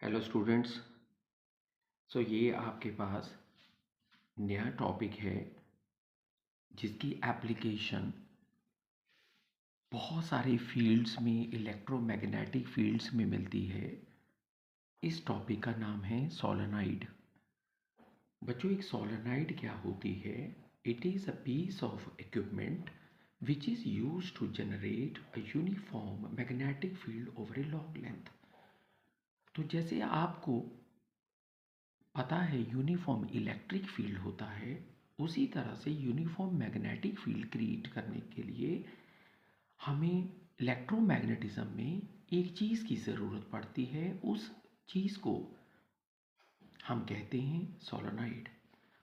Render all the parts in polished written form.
Hello students. ये आपके पास नया टॉपिक है जिसकी एप्लीकेशन बहुत सारे फील्ड्स में, इलेक्ट्रोमैग्नेटिक फील्ड्स में मिलती है। इस टॉपिक का नाम है सोलेनॉइड। बच्चों, एक सोलेनॉइड क्या होती है? It is a piece of equipment which is used to generate a uniform magnetic field over a long length. तो जैसे आपको पता है यूनिफॉर्म इलेक्ट्रिक फील्ड होता है, उसी तरह से यूनिफॉर्म मैग्नेटिक फील्ड क्रिएट करने के लिए हमें इलेक्ट्रोमैग्नेटिज्म में एक चीज़ की ज़रूरत पड़ती है। उस चीज़ को हम कहते हैं सोलेनॉइड।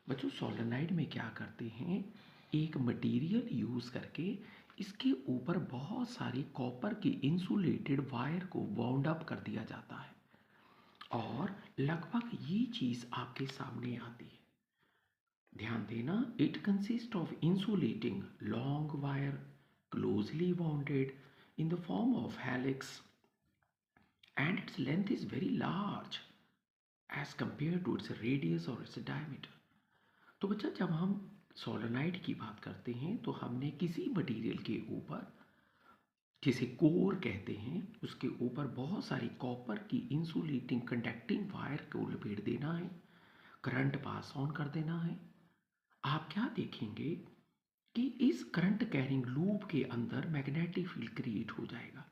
बच्चों, सोलेनॉइड में क्या करते हैं, एक मटेरियल यूज़ करके इसके ऊपर बहुत सारी कॉपर की इंसुलेटेड वायर को बाउंड अप कर दिया जाता है और लगभग ये चीज़ आपके सामने आती है। ध्यान देना, it consist of insulating long wire closely bounded in the form of helix and its length is very large as compare to its radius और इट्स डायमीटर। तो बच्चा, जब हम सोलेनॉइड की बात करते हैं तो हमने किसी मटेरियल के ऊपर, जिसे कोर कहते हैं, उसके ऊपर बहुत सारी कॉपर की इंसुलेटिंग कंडक्टिंग वायर को लपेट देना है, करंट पास ऑन कर देना है। आप क्या देखेंगे कि इस करंट कैरिंग लूप के अंदर मैग्नेटिक फील्ड क्रिएट हो जाएगा।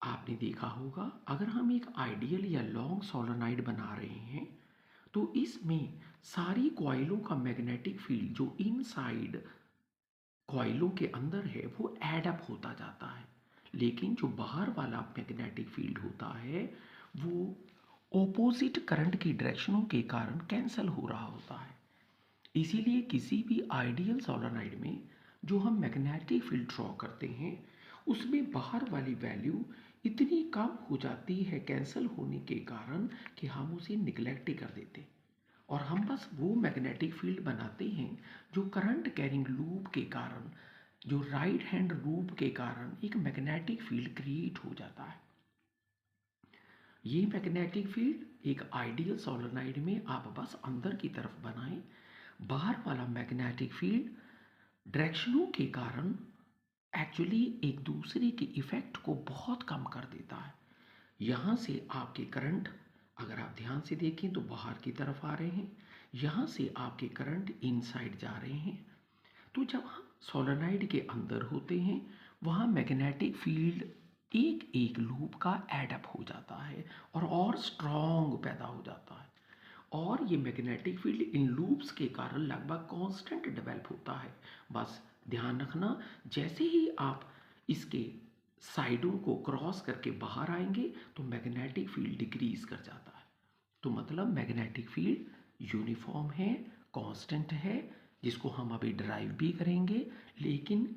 आपने देखा होगा, अगर हम एक आइडियल या लॉन्ग सोलेनॉइड बना रहे हैं तो इसमें सारी कॉइलों का मैग्नेटिक फील्ड जो इनसाइड कॉइलों के अंदर है वो ऐड अप होता जाता है, लेकिन जो बाहर वाला मैग्नेटिक फील्ड होता है वो ओपोजिट करंट की डायरेक्शनों के कारण कैंसिल हो रहा होता है। इसीलिए किसी भी आइडियल सोलेनॉइड में जो हम मैग्नेटिक फील्ड ड्रॉ करते हैं उसमें बाहर वाली वैल्यू इतनी कम हो जाती है कैंसिल होने के कारण कि हम उसे निगलेक्ट ही कर देते और हम बस वो मैग्नेटिक फील्ड बनाते हैं जो करंट कैरिंग लूप के कारण, जो राइट हैंड लूप के कारण एक मैग्नेटिक फील्ड क्रिएट हो जाता है। ये मैग्नेटिक फील्ड एक आइडियल सोलेनॉइड में आप बस अंदर की तरफ बनाएं। बाहर वाला मैग्नेटिक फील्ड डायरेक्शनों के कारण एक्चुअली एक दूसरे के इफ़ेक्ट को बहुत कम कर देता है। यहाँ से आपके करंट, अगर आप ध्यान से देखें तो बाहर की तरफ आ रहे हैं, यहाँ से आपके करंट इनसाइड जा रहे हैं। तो जब हम सोलेनॉइड के अंदर होते हैं वहाँ मैग्नेटिक फील्ड एक एक लूप का एडअप हो जाता है और स्ट्रॉन्ग पैदा हो जाता है और ये मैग्नेटिक फील्ड इन लूप्स के कारण लगभग कांस्टेंट डेवलप होता है। बस ध्यान रखना, जैसे ही आप इसके साइडों को क्रॉस करके बाहर आएंगे तो मैग्नेटिक फील्ड डिक्रीज कर जाता है। तो मतलब मैग्नेटिक फील्ड यूनिफॉर्म है, कांस्टेंट है, जिसको हम अभी ड्राइव भी करेंगे, लेकिन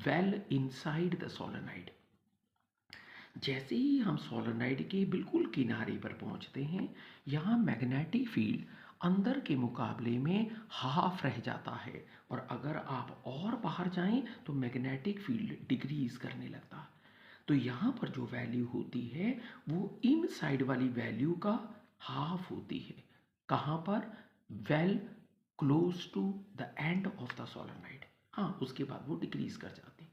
वेल इनसाइड द सोलेनॉइड। जैसे ही हम सोलेनॉइड के बिल्कुल किनारे पर पहुंचते हैं, यहाँ मैग्नेटिक फील्ड अंदर के मुकाबले में हाफ रह जाता है और अगर आप और बाहर जाएं तो मैग्नेटिक फील्ड डिक्रीज करने लगता है। तो यहाँ पर जो वैल्यू होती है वो इन साइड वाली वैल्यू का हाफ होती है। कहाँ पर? Well close to the end of the solenoid. हाँ, उसके बाद वो डिक्रीज कर जाती है।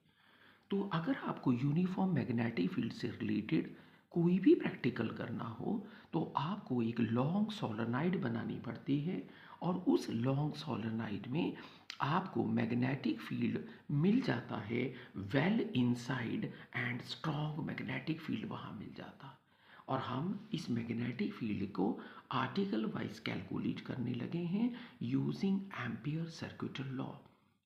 तो अगर आपको यूनिफॉर्म मैग्नेटिक फील्ड से रिलेटेड कोई भी प्रैक्टिकल करना हो तो आपको एक लॉन्ग सोलेनॉइड बनानी पड़ती है और उस लॉन्ग सोलेनॉइड में आपको मैग्नेटिक फील्ड मिल जाता है well inside and strong magnetic field वहाँ मिल जाता है। और हम इस मैग्नेटिक फील्ड को आर्टिकल वाइज कैलकुलेट करने लगे हैं यूजिंग एम्पियर सर्कुलर लॉ।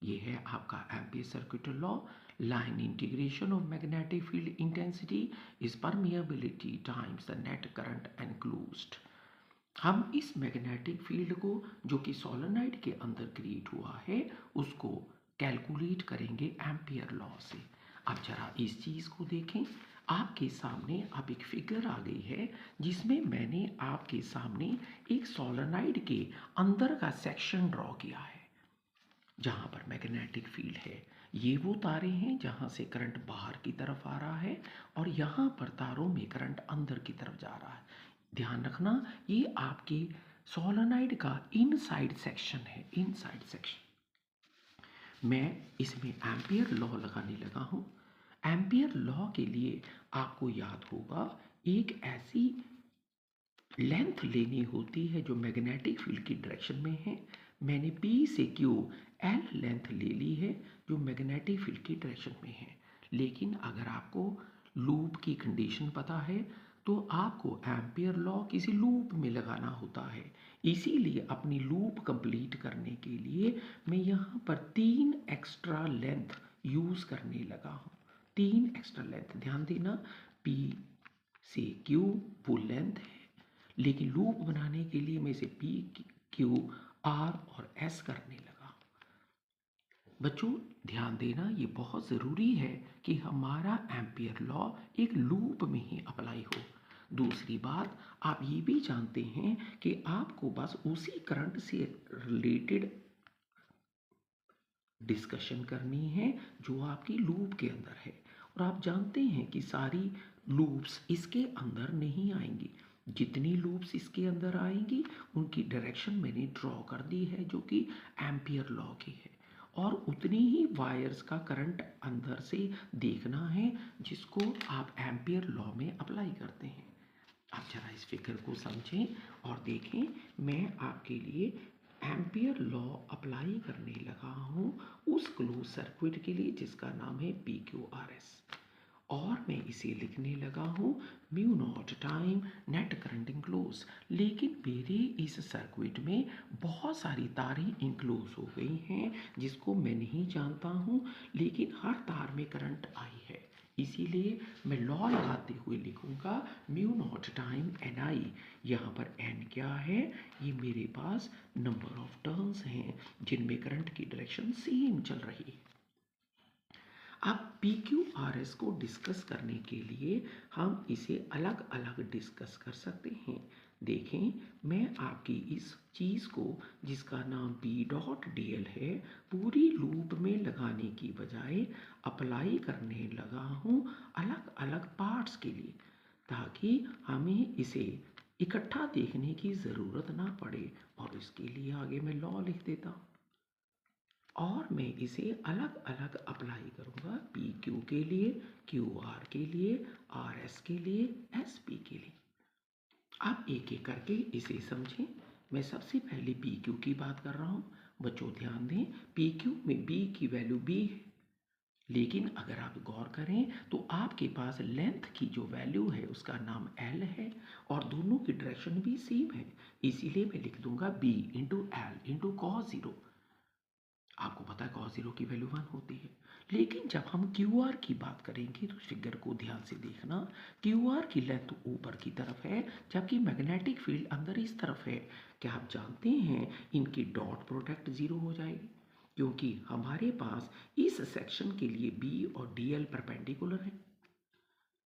ये है आपका ampere circular law. Line integration of magnetic field intensity is permeability times the net current enclosed. हम इस मैग्नेटिक फील्ड को जो कि सोलेनॉइड के अंदर क्रिएट हुआ है उसको कैलकुलेट करेंगे एम्पियर लॉ से। अब जरा इस चीज़ को देखें, आपके सामने अब एक फिगर आ गई है जिसमें मैंने आपके सामने एक सोलेनॉइड के अंदर का सेक्शन ड्रॉ किया है जहाँ पर मैग्नेटिक फील्ड है। ये वो तारे हैं जहाँ से करंट बाहर की तरफ आ रहा है और यहाँ पर तारों में करंट अंदर की तरफ जा रहा है। ध्यान रखना, ये आपके सोलेनॉइड का इनसाइड सेक्शन है, इनसाइड सेक्शन। मैं इसमें एम्पियर लॉ लगाने लगा हूँ। एम्पियर लॉ के लिए आपको याद होगा, एक ऐसी लेंथ लेनी होती है जो मैग्नेटिक फील्ड की डायरेक्शन में है। मैंने P से Q L लेंथ ले ली है जो मैग्नेटिक फील्ड की डायरेक्शन में है। लेकिन अगर आपको लूप की कंडीशन पता है तो आपको एम्पियर लॉ किसी लूप में लगाना होता है। इसीलिए अपनी लूप कंप्लीट करने के लिए मैं यहाँ पर 3 एक्स्ट्रा लेंथ यूज़ करने लगा हूँ। 3 एक्स्ट्रा लेंथ, ध्यान देना, P से Q वो लेंथ है, लेकिन लूप बनाने के लिए मैं इसे P, Q, R और S करने लगा। बच्चों ध्यान देना, ये बहुत ज़रूरी है कि हमारा एम्पियर लॉ एक लूप में ही अप्लाई हो। दूसरी बात, आप ये भी जानते हैं कि आपको बस उसी करंट से रिलेटेड डिस्कशन करनी है जो आपकी लूप के अंदर है। और आप जानते हैं कि सारी लूप्स इसके अंदर नहीं आएंगी। जितनी लूप्स इसके अंदर आएंगी उनकी डायरेक्शन मैंने ड्रॉ कर दी है जो कि एम्पियर लॉ की है, और उतनी ही वायर्स का करंट अंदर से देखना है जिसको आप एम्पियर लॉ में अप्लाई करते हैं। आप जरा इस फिगर को समझें और देखें, मैं आपके लिए एम्पियर लॉ अप्लाई करने लगा हूँ उस क्लोज सर्किट के लिए जिसका नाम है PQRS, और मैं इसे लिखने लगा हूँ mu naught time net current enclose. लेकिन मेरे इस सर्किट में बहुत सारी तारें इंक्लोज हो गई हैं जिसको मैं नहीं जानता हूँ, लेकिन हर तार में करंट आई है। इसीलिए मैं लॉ लगाते हुए लिखूंगा म्यू नॉट टाइम NI। यहाँ पर N क्या है, ये मेरे पास नंबर ऑफ टर्न्स हैं जिनमें करंट की डायरेक्शन सेम चल रही है। अब PQRS को डिस्कस करने के लिए हम इसे अलग अलग डिस्कस कर सकते हैं। देखें, मैं आपकी इस चीज़ को जिसका नाम P.dl है पूरी लूप में लगाने की बजाय अप्लाई करने लगा हूँ अलग अलग पार्ट्स के लिए, ताकि हमें इसे इकट्ठा देखने की ज़रूरत ना पड़े। और इसके लिए आगे मैं लॉ लिख देता हूँ और मैं इसे अलग अलग अप्लाई करूँगा, PQ के लिए, QR के लिए, RS के लिए, SP के लिए। आप एक एक करके इसे समझें। मैं सबसे पहले PQ की बात कर रहा हूँ। बच्चों ध्यान दें, PQ में B की वैल्यू B है, लेकिन अगर आप गौर करें तो आपके पास लेंथ की जो वैल्यू है उसका नाम L है और दोनों की डायरेक्शन भी सेम है। इसीलिए मैं लिख दूंगा B into L into cos 0। आपको पता है cos 0 की वैल्यू 1 होती है। लेकिन जब हम QR की बात करेंगे तो फिगर को ध्यान से देखना, QR की लेंथ ऊपर की तरफ है जबकि मैग्नेटिक फील्ड अंदर इस तरफ है। क्या आप जानते हैं इनकी डॉट प्रोडक्ट 0 हो जाएगी, क्योंकि हमारे पास इस सेक्शन के लिए B और DL परपेंडिकुलर है।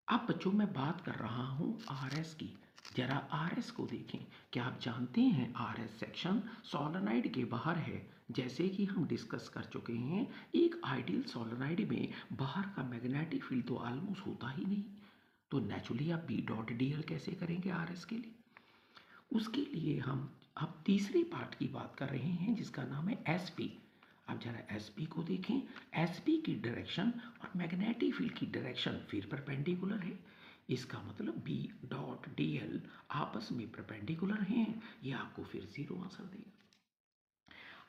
अब बच्चों मैं बात कर रहा हूँ RS की। जरा RS को देखें। क्या आप जानते हैं RS सेक्शन सोलेनॉइड के बाहर है। जैसे कि हम डिस्कस कर चुके हैं, एक आइडियल सोलेनॉइड में बाहर का मैग्नेटिक फील्ड तो ऑलमोस्ट होता ही नहीं, तो नेचुरली आप B.dl कैसे करेंगे RS के लिए। उसके लिए हम अब तीसरे पार्ट की बात कर रहे हैं जिसका नाम है SP। अब जरा SP को देखें। SP की डायरेक्शन और मैग्नेटिक फील्ड की डायरेक्शन फिर परपेंडिकुलर है। इसका मतलब B.dl आपस में परपेंडिकुलर हैं। ये आपको फिर 0 आंसर देगा।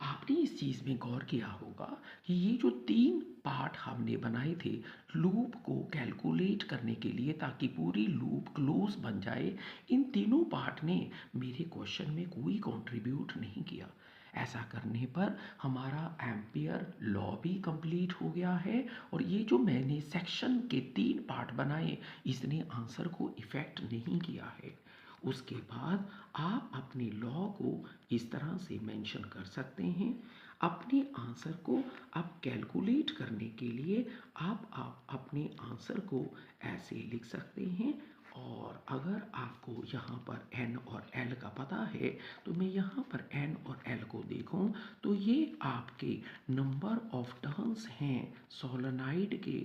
आपने इस चीज़ में गौर किया होगा कि ये जो 3 पार्ट हमने बनाए थे लूप को कैलकुलेट करने के लिए ताकि पूरी लूप क्लोज बन जाए, इन तीनों पार्ट ने मेरे क्वेश्चन में कोई कंट्रीब्यूट नहीं किया। ऐसा करने पर हमारा एम्पियर लॉ भी कंप्लीट हो गया है और ये जो मैंने सेक्शन के 3 पार्ट बनाए इसने आंसर को इफ़ेक्ट नहीं किया है। उसके बाद आप अपने लॉ को इस तरह से मेंशन कर सकते हैं। अपने आंसर को आप कैलकुलेट करने के लिए आप अपने आंसर को ऐसे लिख सकते हैं। और अगर आपको यहाँ पर N और L का पता है तो मैं यहाँ पर N और L को देखूँ तो ये आपके नंबर ऑफ टर्न्स हैं सोलेनॉइड के,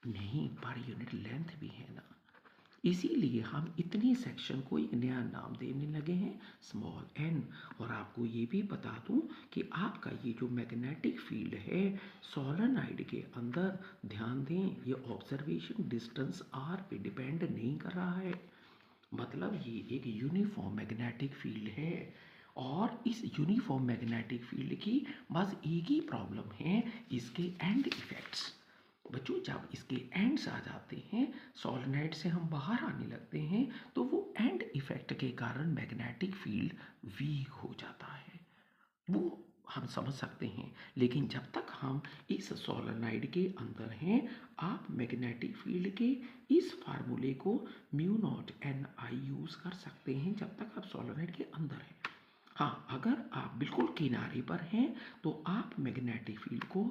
नहीं पर यूनिट लेंथ भी है ना। इसीलिए हम इतने सेक्शन को एक नया नाम देने लगे हैं, स्मॉल एन। और आपको ये भी बता दूं कि आपका ये जो मैग्नेटिक फील्ड है सोलेनॉइड के अंदर, ध्यान दें, ये ऑब्जर्वेशन डिस्टेंस आर पे डिपेंड नहीं कर रहा है। मतलब ये एक यूनिफॉर्म मैग्नेटिक फील्ड है। और इस यूनिफॉर्म मैग्नेटिक फील्ड की बस एक ही प्रॉब्लम है, इसके एंड इफेक्ट्स। बच्चों जब इसके एंड्स आ जाते हैं, सोलेनॉइड से हम बाहर आने लगते हैं, तो वो एंड इफेक्ट के कारण मैग्नेटिक फील्ड वीक हो जाता है। वो हम समझ सकते हैं। लेकिन जब तक हम इस सोलेनॉइड के अंदर हैं, आप मैग्नेटिक फील्ड के इस फार्मूले को mu not an I use कर सकते हैं जब तक आप सोलेनॉइड के अंदर हैं। हाँ, अगर आप बिल्कुल किनारे पर हैं तो आप मैग्नेटिक फील्ड को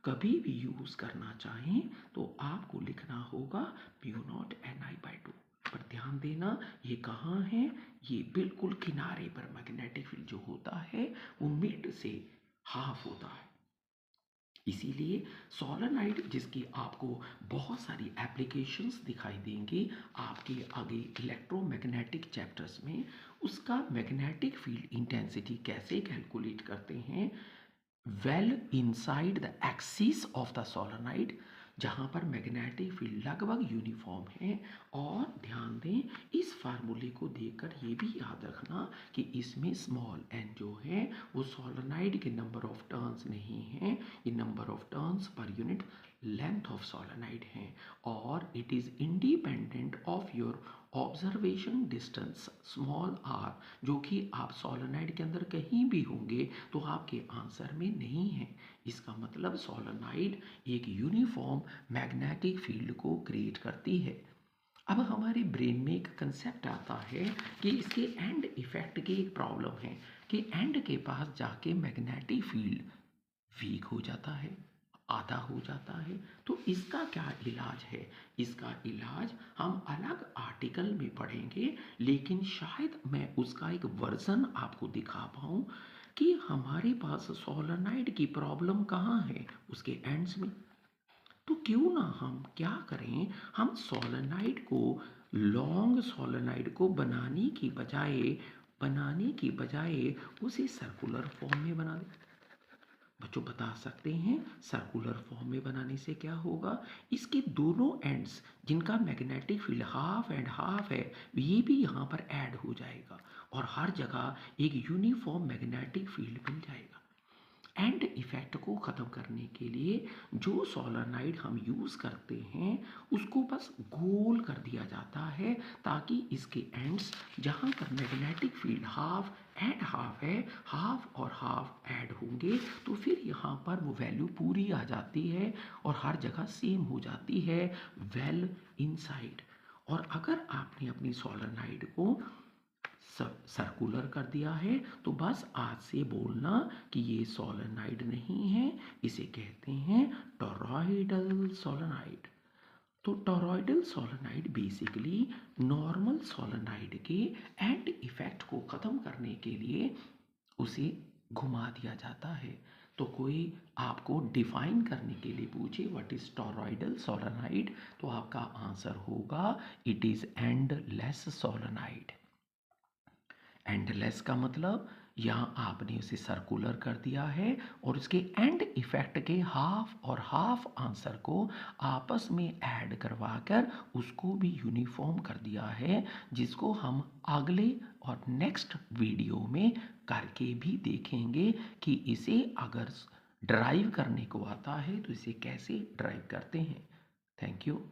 कभी भी यूज़ करना चाहें तो आपको लिखना होगा mu not an I by two. पर ध्यान देना, ये कहाँ है, ये बिल्कुल किनारे पर मैग्नेटिक फील्ड जो होता है वो मिड से हाफ होता है। इसीलिए सोलेनॉइड, जिसकी आपको बहुत सारी एप्लीकेशंस दिखाई देंगी आपके आगे इलेक्ट्रोमैग्नेटिक चैप्टर्स में, उसका मैग्नेटिक फील्ड इंटेंसिटी कैसे कैलकुलेट करते हैं, well inside the axis of the solenoid, जहाँ पर मैग्नेटिक फील्ड लगभग यूनिफॉर्म है। और ध्यान दें, इस फार्मूले को देखकर ये भी याद रखना कि इसमें स्मॉल एन जो है वो सोलेनॉइड के नंबर ऑफ टर्न्स नहीं है, ये number of turns per unit length of solenoid है। और it is independent of your observation distance small r, जो कि आप सोलेनॉइड के अंदर कहीं भी होंगे तो आपके आंसर में नहीं है। इसका मतलब सोलेनॉइड एक यूनिफॉर्म मैग्नेटिक फील्ड को क्रिएट करती है। अब हमारे ब्रेन में एक कंसेप्ट आता है कि इसके एंड इफेक्ट की एक प्रॉब्लम है कि एंड के पास जाके मैग्नेटिक फील्ड वीक हो जाता है, आधा हो जाता है। तो इसका क्या इलाज है? इसका इलाज हम अलग आर्टिकल में पढ़ेंगे, लेकिन शायद मैं उसका एक वर्जन आपको दिखा पाऊँ कि हमारे पास सोलेनॉइड की प्रॉब्लम कहाँ है, उसके एंड्स में। तो क्यों ना हम क्या करें, हम सोलेनॉइड को, लॉन्ग सोलेनॉइड को बनाने की बजाय उसे सर्कुलर फॉर्म में बना दें। बच्चों बता सकते हैं सर्कुलर फॉर्म में बनाने से क्या होगा, इसके दोनों एंड्स जिनका magnetic field half and half है, ये भी यहाँ पर ऐड हो जाएगा और हर जगह एक यूनिफॉर्म मैग्नेटिक फील्ड बन जाएगा। एंड इफेक्ट को ख़त्म करने के लिए जो सोलेनॉइड हम यूज़ करते हैं उसको बस गोल कर दिया जाता है, ताकि इसके एंड्स जहाँ पर magnetic field half and half है, हाफ और हाफ ऐड होंगे, तो फिर यहाँ पर वो वैल्यू पूरी आ जाती है और हर जगह सेम हो जाती है, वेल इनसाइड। और अगर आपने अपनी सोलेनॉइड को सर्कुलर कर दिया है तो बस आज से बोलना कि ये सोलेनॉइड नहीं है, इसे कहते हैं टॉरॉइडल सोलेनॉइड। तो toroidal solenoid basically normal solenoid के एंड इफेक्ट को ख़त्म करने के लिए उसे घुमा दिया जाता है। तो कोई आपको डिफाइन करने के लिए पूछे व्हाट इज टॉरॉइडल सोलेनॉइड, तो आपका आंसर होगा it is endless solenoid. Endless का मतलब यहाँ आपने उसे सर्कुलर कर दिया है और उसके एंड इफेक्ट के हाफ और हाफ आंसर को आपस में ऐड करवाकर उसको भी यूनिफॉर्म कर दिया है, जिसको हम अगले और नेक्स्ट वीडियो में करके भी देखेंगे कि इसे अगर ड्राइव करने को आता है तो इसे कैसे ड्राइव करते हैं। Thank you.